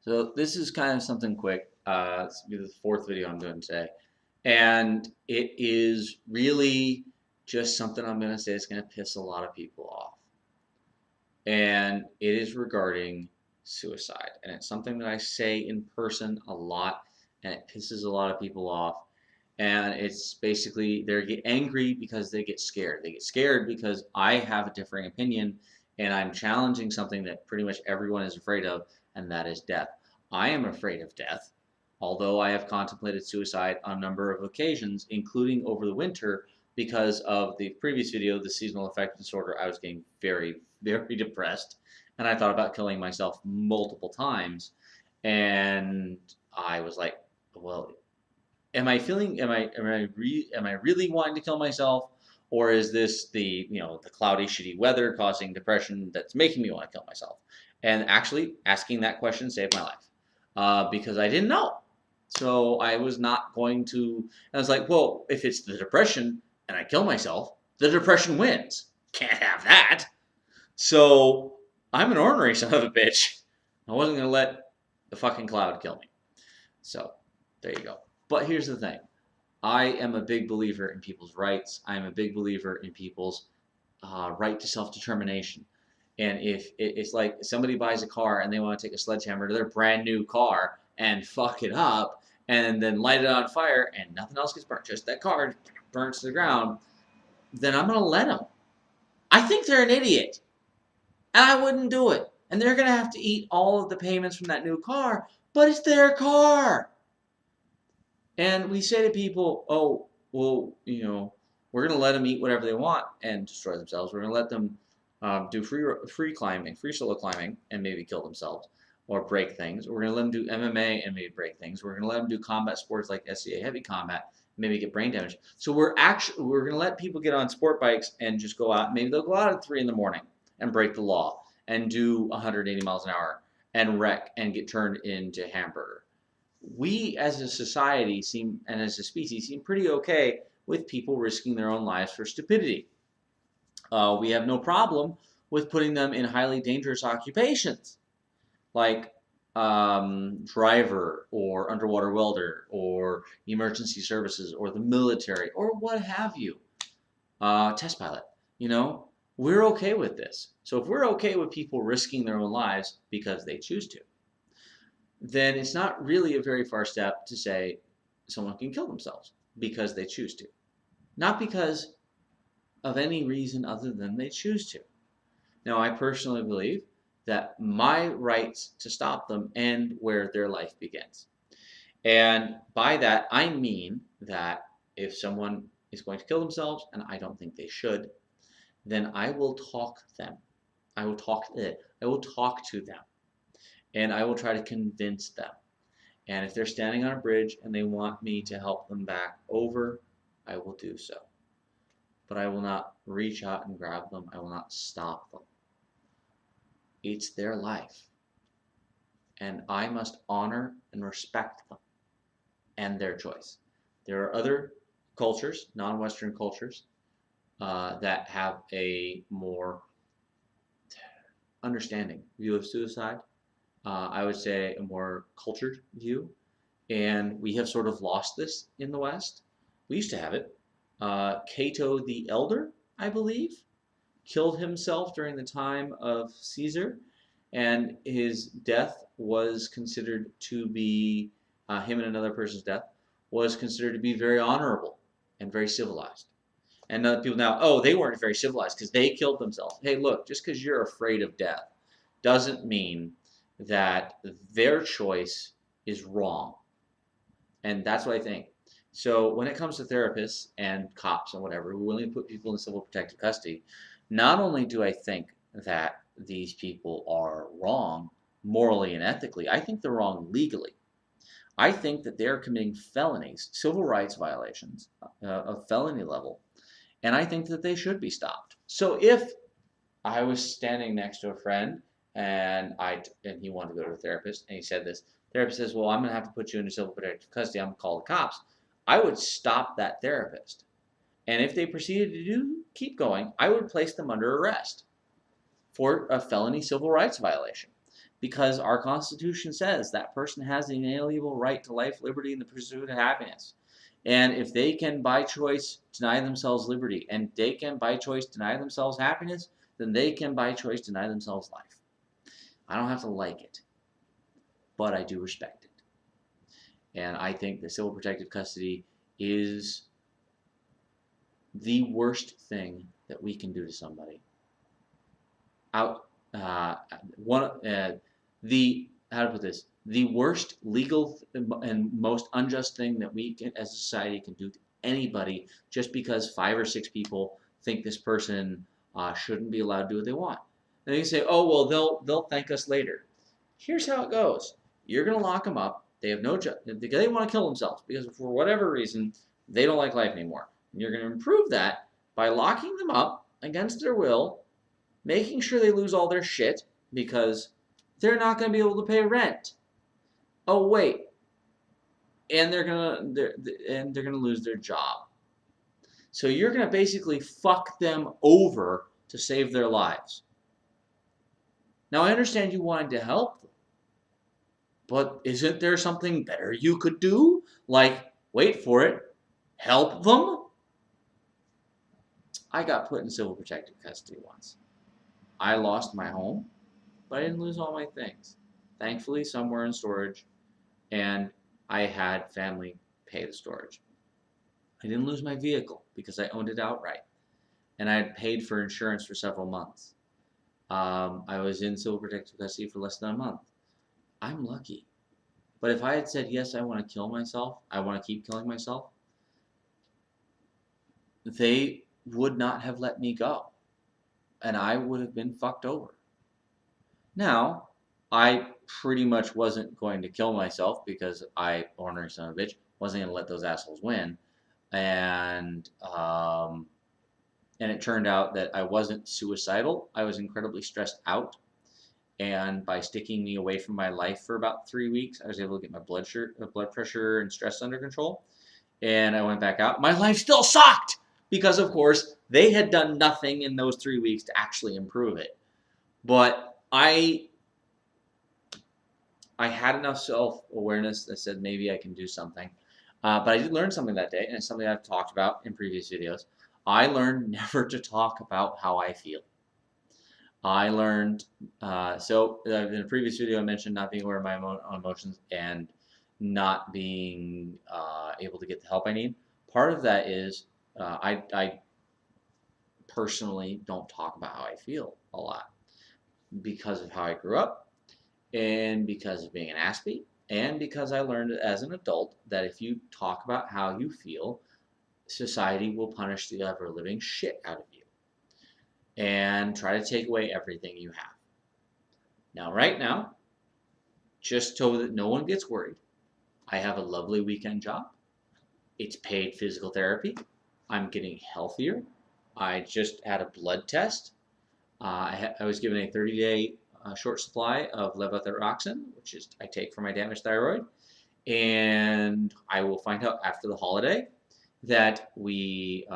So this is kind of something quick. This will be the fourth video I'm doing today. And it is really just something I'm going to say is going to piss a lot of people off. And it is regarding suicide. And it's something that I say in person a lot, and it pisses a lot of people off. And it's basically they get angry because they get scared. They get scared because I have a differing opinion and I'm challenging something that pretty much everyone is afraid of, and that is death. I am afraid of death, although I have contemplated suicide on a number of occasions, including over the winter, because of the previous video, the seasonal affective disorder. I was getting very, very depressed, and I thought about killing myself multiple times. And I was like, well, am I really wanting to kill myself, or is this the cloudy shitty weather causing depression that's making me want to kill myself? And actually asking that question saved my life, because I didn't know. So I was not going to. I was like, well, if it's the depression and I kill myself, the depression wins. Can't have that. So I'm an ornery son of a bitch. I wasn't gonna let the fucking cloud kill me. So there you go. But here's the thing. I am a big believer in people's rights. I am a big believer in people's right to self-determination. And if it's like somebody buys a car and they want to take a sledgehammer to their brand new car and fuck it up and then light it on fire and nothing else gets burnt, just that car burns to the ground, then I'm going to let them. I think they're an idiot. And I wouldn't do it. And they're going to have to eat all of the payments from that new car, but it's their car. And we say to people, oh, well, we're going to let them eat whatever they want and destroy themselves. We're going to let them do free climbing, free solo climbing, and maybe kill themselves or break things. We're going to let them do MMA and maybe break things. We're going to let them do combat sports like SCA heavy combat, maybe get brain damage. So we're going to let people get on sport bikes and just go out. Maybe they'll go out at 3 in the morning and break the law and do 180 miles an hour and wreck and get turned into hamburger. We as a society and as a species seem pretty okay with people risking their own lives for stupidity. We have no problem with putting them in highly dangerous occupations like driver or underwater welder or emergency services or the military or what have you, test pilot. We're okay with this. So if we're okay with people risking their own lives because they choose to, then it's not really a very far step to say someone can kill themselves because they choose to. Not because of any reason other than they choose to. Now, I personally believe that my rights to stop them end where their life begins. And by that, I mean that if someone is going to kill themselves, and I don't think they should, then I will talk them. I will talk to them. And I will try to convince them. And if they're standing on a bridge and they want me to help them back over, I will do so. But I will not reach out and grab them. I will not stop them. It's their life. And I must honor and respect them and their choice. There are other cultures, non-Western cultures, that have a more understanding view of suicide. I would say a more cultured view. And we have sort of lost this in the West. We used to have it. Cato the Elder, I believe, killed himself during the time of Caesar, and his death was considered to be, him and another person's death, was considered to be very honorable and very civilized. And other people now, oh, they weren't very civilized because they killed themselves. Hey, look, just because you're afraid of death doesn't mean that their choice is wrong. And that's what I think. So when it comes to therapists and cops and whatever who are willing to put people in civil protective custody, not only do I think that these people are wrong morally and ethically, I think they're wrong legally. I think that they're committing felonies, civil rights violations of felony level, and I think that they should be stopped. So if I was standing next to a friend and he wanted to go to a therapist and he said this, therapist says, well, I'm going to have to put you into civil protective custody. I'm going to call the cops. I would stop that therapist. And if they proceeded to keep going, I would place them under arrest for a felony civil rights violation. because our Constitution says that person has the inalienable right to life, liberty, and the pursuit of happiness. And if they can by choice deny themselves liberty and they can by choice deny themselves happiness, then they can by choice deny themselves life. I don't have to like it, but I do respect it. And I think that civil protective custody is the worst thing that we can do to somebody. Out one the how to put this, the worst legal and most unjust thing that we can, as a society, can do to anybody just because 5 or 6 people think this person shouldn't be allowed to do what they want. And they can say, oh well, they'll thank us later. Here's how it goes: you're gonna lock them up. They have no job. They want to kill themselves because for whatever reason they don't like life anymore. And you're gonna improve that by locking them up against their will, making sure they lose all their shit because they're not going to be able to pay rent. Oh wait, and they're gonna lose their job. So you're gonna basically fuck them over to save their lives. Now I understand you wanted to help them, but isn't there something better you could do? Like, wait for it, help them? I got put in civil protective custody once. I lost my home, but I didn't lose all my things. Thankfully, some were in storage, and I had family pay the storage. I didn't lose my vehicle because I owned it outright, and I had paid for insurance for several months. I was in civil protective custody for less than a month. I'm lucky. But if I had said, yes, I want to kill myself, I want to keep killing myself, they would not have let me go, and I would have been fucked over. Now, I pretty much wasn't going to kill myself because I, ornery son of a bitch, wasn't going to let those assholes win. And it turned out that I wasn't suicidal. I was incredibly stressed out. And by sticking me away from my life for about 3 weeks, I was able to get my blood pressure and stress under control. And I went back out. My life still sucked because, of course, they had done nothing in those 3 weeks to actually improve it. But I had enough self-awareness that said maybe I can do something. But I did learn something that day, and it's something I've talked about in previous videos. I learned never to talk about how I feel. I learned, in a previous video I mentioned not being aware of my own emotions and not being able to get the help I need. Part of that is I personally don't talk about how I feel a lot because of how I grew up and because of being an Aspie and because I learned as an adult that if you talk about how you feel, society will punish the ever-living shit out of you and try to take away everything you have. Now, right now, just so that no one gets worried, I have a lovely weekend job. It's paid physical therapy. I'm getting healthier. I just had a blood test. I was given a 30-day short supply of levothyroxine, which is I take for my damaged thyroid. And I will find out after the holiday that what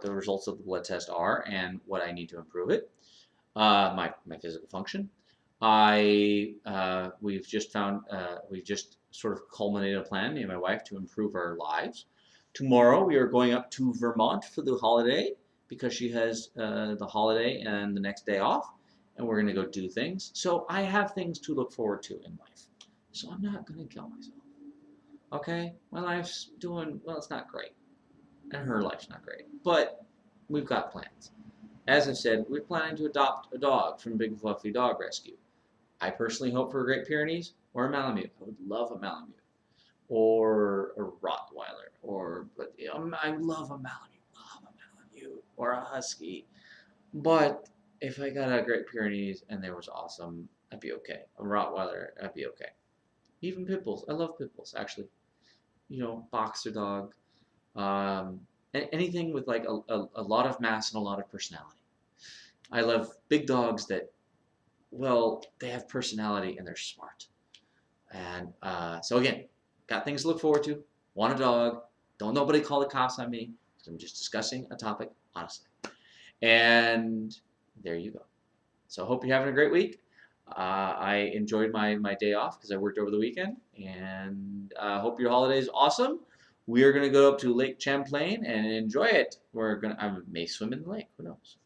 the results of the blood test are and what I need to improve it. My physical function. We've just sort of culminated a plan, me and my wife, to improve our lives. Tomorrow we are going up to Vermont for the holiday because she has the holiday and the next day off, and we're going to go do things. So I have things to look forward to in life. So I'm not going to kill myself. Okay? My life's doing, well, it's not great. And her life's not great. But we've got plans. As I said, we're planning to adopt a dog from Big Fluffy Dog Rescue. I personally hope for a Great Pyrenees or a Malamute. I would love a Malamute. Or a Rottweiler. But you know, I love a Malamute. Or a Husky. But if I got a Great Pyrenees and they was awesome, I'd be okay. A Rottweiler, I'd be okay. Even pit bulls. I love pit bulls, actually. You know, boxer dog. Anything with like a lot of mass and a lot of personality. I love big dogs that, well, they have personality and they're smart. And so again, got things to look forward to. Want a dog. Don't nobody call the cops on me because I'm just discussing a topic honestly. And there you go. So I hope you're having a great week. I enjoyed my day off because I worked over the weekend, and hope your holiday is awesome. We are going to go up to Lake Champlain and enjoy it. I may swim in the lake. Who knows?